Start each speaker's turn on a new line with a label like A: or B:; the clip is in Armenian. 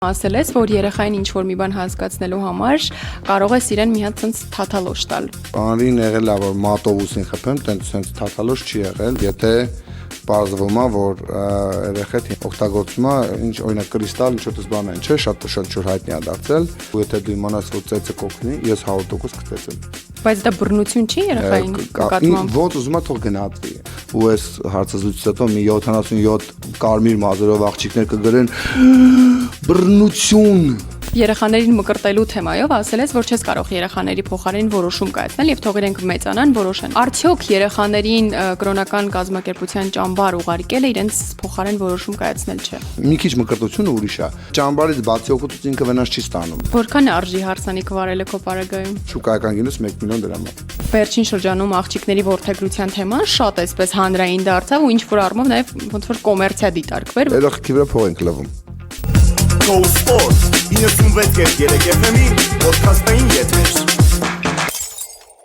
A: Ասել ես, որ երեխային ինչ-որ մի բան հասկացնելու համար կարող ես իրեն մի հատ ցած թաթալոշ տալ։
B: Բանին եղել է, որ մատով ուսին խփեմ, տենց թաթալոշ չի եղել, եթե պարզվում է, որ երեխան օգտագործում է ինչ օրինակ կրիստալ, ինչ-որ բան են, չէ, շատ շուտ հայտնի է դարձել, ու եթե դու իմանաս, որ ծեծը կօգնի, ես 100% կծեծեմ։
A: Բայց դա բռնություն չի երեխային նկատմամբ։
B: Ոնց ուզում է թող գնացի։ Ու այս հարցազրույցից հետո մի 77 կարմիր մազերով աղջիկներ կգրեն բռնություն։
A: Երեխաներին մկրտելու թեմայով ասել ես, որ չես կարող երեխաների փոխարեն որոշում կայացնել եւ թող իրենք մեծանան, որոշեն։ Արդյոք երեխաներին կրոնական կազմակերպության ճամբար ուղարկելը իրենց փոխարեն որոշում կայացնել չէ։
B: Մի քիչ մկրտությունը ուրիշ է։ Ճամբարից բացի օգուտից ինքը վնաս չի ստանում։
A: Որքան է արժի հարսանիք վարելը քո պարագայում։
B: Շուկայական գինուս 1 միլիոն դրամ է։
A: Վերջին շրջանում աղջիկների որդեգրության թեման շատ էսպես հանրային դարձավ ու ինչ որ առումով նաեւ ոնց որ կոմերցիա դիտարկվեր։
B: Երեխեքի վրա փող ենք լվում։
C: Go Sport 96.3 FM-ի ոդքասթային եթեր։